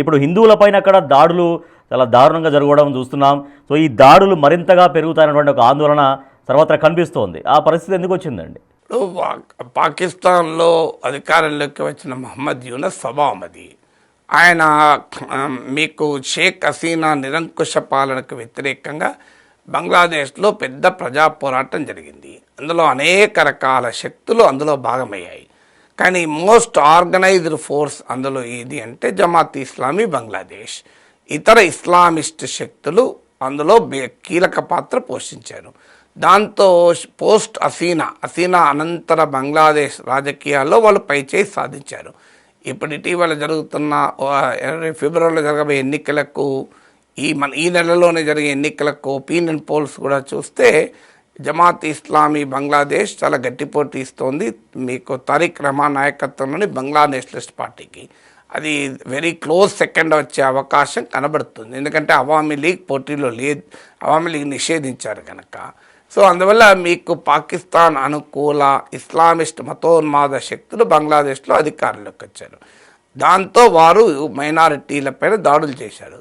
ఇప్పుడు హిందువులపైన అక్కడ దాడులు చాలా దారుణంగా జరగడం చూస్తున్నాం. సో ఈ దాడులు మరింతగా పెరుగుతాయన్నటువంటి ఒక ఆందోళన సర్వత్రా కనిపిస్తోంది. ఆ పరిస్థితి ఎందుకు వచ్చిందండి? పాకిస్తాన్లో అధికారంలోకి వచ్చిన మహమ్మద్ యూనస్ స్వభావమది. ఆయన మీకు షేక్ హసీనా నిరంకుశ పాలనకు వ్యతిరేకంగా బంగ్లాదేశ్లో పెద్ద ప్రజా పోరాటం జరిగింది. అందులో అనేక రకాల శక్తులు అందులో భాగమయ్యాయి. కానీ మోస్ట్ ఆర్గనైజ్డ్ ఫోర్స్ అందులో ఏది అంటే జమాత్ ఇస్లామీ బంగ్లాదేశ్. ఇతర ఇస్లామిస్ట్ శక్తులు అందులో కీలక పాత్ర పోషించారు. దాంతో పోస్ట్ హసీనా అనంతర బంగ్లాదేశ్ రాజకీయాల్లో వాళ్ళు పైచేయి సాధించారు. ఇప్పుడు ఇటీవల జరుగుతున్న ఫిబ్రవరిలో జరగబోయే ఎన్నికలకు ఈ నెలలోనే జరిగే ఎన్నికలకు ఒపీనియన్ పోల్స్ కూడా చూస్తే జమాత్ ఇస్లామీ బంగ్లాదేశ్ చాలా గట్టి పోటీ ఇస్తోంది. మీకు తారిక్ రహమాన్ నాయకత్వంలోని బంగ్లా నేషనలిస్ట్ పార్టీకి అది వెరీ క్లోజ్ సెకండ్ వచ్చే అవకాశం కనబడుతుంది. ఎందుకంటే అవామీ లీగ్ పోటీలో లేదు, అవామీ లీగ్ నిషేధించారు కనుక. సో అందువల్ల మీకు పాకిస్తాన్ అనుకూల ఇస్లామిస్ట్ మతోన్మాద శక్తులు బంగ్లాదేశ్లో అధికారంలోకి వచ్చారు. దాంతో వారు మైనారిటీలపైన దాడులు చేశారు.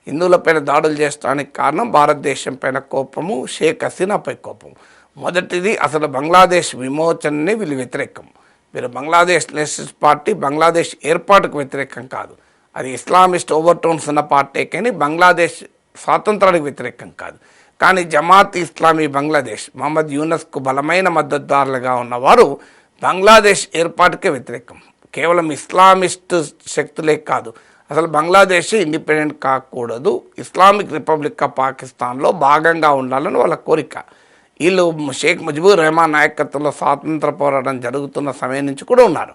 హిందువులపైన దాడులు చేయడానికి కారణం భారతదేశం పైన కోపము, షేక్ హసీనాపై కోపం. మొదటిది అసలు బంగ్లాదేశ్ విమోచనని వీళ్ళు వ్యతిరేకం. వీరు బంగ్లాదేశ్ నేషనలిస్ట్ పార్టీ బంగ్లాదేశ్ ఏర్పాటుకు వ్యతిరేకం కాదు. అది ఇస్లామిస్ట్ ఓవర్టోన్స్ ఉన్న పార్టీ కానీ బంగ్లాదేశ్ స్వాతంత్రానికి వ్యతిరేకం కాదు. కానీ జమాత్ ఇస్లామీ బంగ్లాదేశ్ మహమ్మద్ యూనస్కు బలమైన మద్దతుదారులుగా ఉన్నవారు బంగ్లాదేశ్ ఏర్పాటుకే వ్యతిరేకం. కేవలం ఇస్లామిస్ట్ శక్తులే కాదు, అసలు బంగ్లాదేశ్ ఇండిపెండెంట్ కాకూడదు, ఇస్లామిక్ రిపబ్లిక్ ఆఫ్ పాకిస్తాన్లో భాగంగా ఉండాలని వాళ్ళ కోరిక. వీళ్ళు షేక్ ముజిబుర్ రెహమాన్ నాయకత్వంలో స్వాతంత్ర పోరాటం జరుగుతున్న సమయం నుంచి కూడా ఉన్నారు.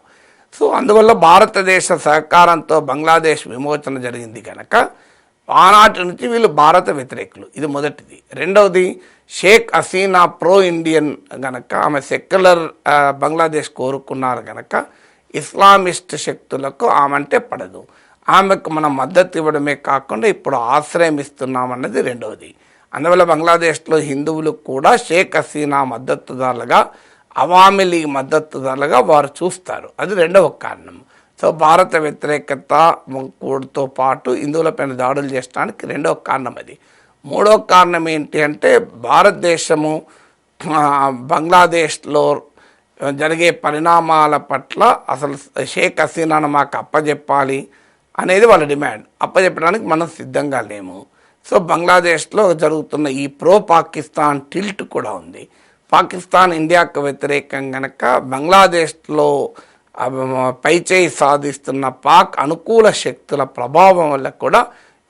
సో అందువల్ల భారతదేశ సహకారంతో బంగ్లాదేశ్ విమోచన జరిగింది కనుక ఆనాటి నుంచి వీళ్ళు భారత వ్యతిరేకులు. ఇది మొదటిది. రెండవది, షేక్ హసీనా ప్రో ఇండియన్ గనక, ఆమె సెక్యులర్ బంగ్లాదేశ్ కోరుకున్నారు కనుక ఇస్లామిస్ట్ శక్తులకు ఆమె అంటే పడదు. ఆమెకు మనం మద్దతు ఇవ్వడమే కాకుండా ఇప్పుడు ఆశ్రయం ఇస్తున్నామన్నది రెండవది. అందువల్ల బంగ్లాదేశ్లో హిందువులు కూడా షేక్ హసీనా మద్దతుదారులుగా, అవామీ లీగ్ మద్దతుదారులుగా వారు చూస్తారు. అది రెండవ కారణం. సో భారత వ్యతిరేకత కూడుతో పాటు హిందువులపైన దాడులు చేయడానికి రెండవ కారణం అది. మూడవ కారణం ఏంటి అంటే భారతదేశము బంగ్లాదేశ్లో జరిగే పరిణామాల పట్ల అసలు షేక్ హసీనాను మాకు అప్పజెప్పాలి అనేది వాళ్ళ డిమాండ్. అప్పజెప్పడానికి మనం సిద్ధంగా లేము. సో బంగ్లాదేశ్లో జరుగుతున్న ఈ ప్రో పాకిస్తాన్ టిల్ట్ కూడా ఉంది. పాకిస్తాన్ ఇండియాకు వ్యతిరేకం కనుక బంగ్లాదేశ్లో పైచేయి సాధిస్తున్న పాక్ అనుకూల శక్తుల ప్రభావం వల్ల కూడా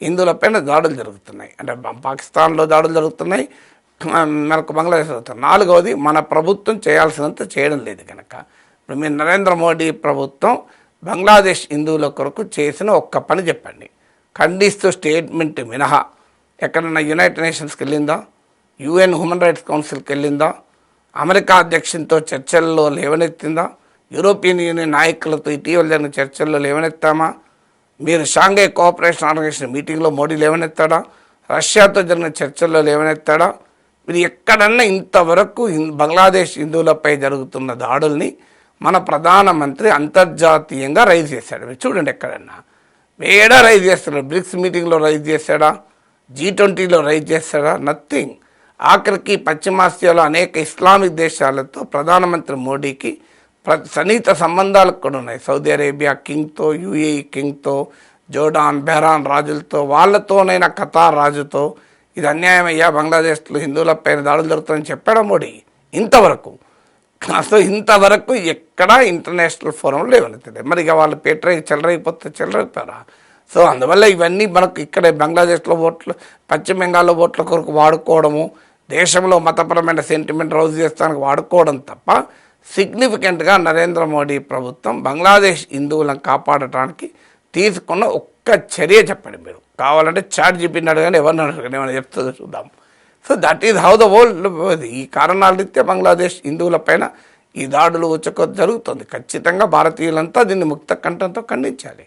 హిందువులపైన దాడులు జరుగుతున్నాయి. అంటే పాకిస్తాన్లో దాడులు జరుగుతున్నాయి, మనకు బంగ్లాదేశ్ జరుగుతుంది. నాలుగవది, మన ప్రభుత్వం చేయాల్సినంత చేయడం లేదు కనుక. ఇప్పుడు మీరు నరేంద్ర మోడీ ప్రభుత్వం బంగ్లాదేశ్ హిందువుల కొరకు చేసిన ఒక్క పని చెప్పండి. ఖండిస్తూ స్టేట్మెంట్ మినహా ఎక్కడన్నా యునైటెడ్ నేషన్స్కి వెళ్ళిందా? యుఎన్ హ్యూమన్ రైట్స్ కౌన్సిల్కి వెళ్ళిందా? అమెరికా అధ్యక్షునితో చర్చల్లో లేవనెత్తిందా? యూరోపియన్ యూనియన్ నాయకులతో ఇటీవల జరిగిన చర్చల్లో లేవనెత్తామా? మీరు షాంఘై కోఆపరేషన్ ఆర్గనైజేషన్ మీటింగ్లో మోడీ లేవనెత్తాడా? రష్యాతో జరిగిన చర్చల్లో లేవనెత్తాడా? మీరు ఎక్కడన్నా ఇంతవరకు బంగ్లాదేశ్ హిందువులపై జరుగుతున్న దాడుల్ని మన ప్రధానమంత్రి అంతర్జాతీయంగా రైజ్ చేశాడు. మీరు చూడండి, ఎక్కడన్నా వేడా రైజ్ చేస్తాడు. బ్రిక్స్ మీటింగ్లో రైజ్ చేశాడా? G20లో రైజ్ చేస్తాడా? నథింగ్. ఆఖరికి పశ్చిమాసియాలో అనేక ఇస్లామిక్ దేశాలతో ప్రధానమంత్రి మోడీకి సన్నిహిత సంబంధాలు కూడా ఉన్నాయి. Saudi Arabia కింగ్తో, UAE కింగ్తో, Jordan, బెహ్రాన్ రాజులతో, వాళ్ళతోనైనా Qatar రాజుతో ఇది అన్యాయం అయ్యా, బంగ్లాదేశ్లో హిందువులపైన దాడులు జరుగుతుందని చెప్పాడా మోడీ? ఇంతవరకు అసలు ఇంతవరకు ఎక్కడా ఇంటర్నేషనల్ ఫోరంలో లేవనెత్తలేదు. మరి ఇక వాళ్ళు చెలరైపోతారా? సో అందువల్ల ఇవన్నీ మనకు ఇక్కడ బంగ్లాదేశ్లో ఓట్లు, పశ్చిమ బెంగాల్లో ఓట్ల కొరకు వాడుకోవడము, దేశంలో మతపరమైన సెంటిమెంట్ రౌజ్ చేస్తానికి వాడుకోవడం తప్ప సిగ్నిఫికెంట్గా నరేంద్ర మోడీ ప్రభుత్వం బంగ్లాదేశ్ హిందువులను కాపాడటానికి తీసుకున్న ఒక్క చర్య చెప్పండి. మీరు కావాలంటే ChatGPTని అడగని, ఎవరిని అడగని, ఏమైనా చెప్తుందో చూద్దాం. So that is how the world. ఈ కారణాల రీత్యా బంగ్లాదేశ్ హిందువులపైన ఈ దాడులు ఉచ్చకొద్దు జరుగుతుంది. ఖచ్చితంగా భారతీయులంతా దీన్ని ముక్త కంఠంతో ఖండించాలి.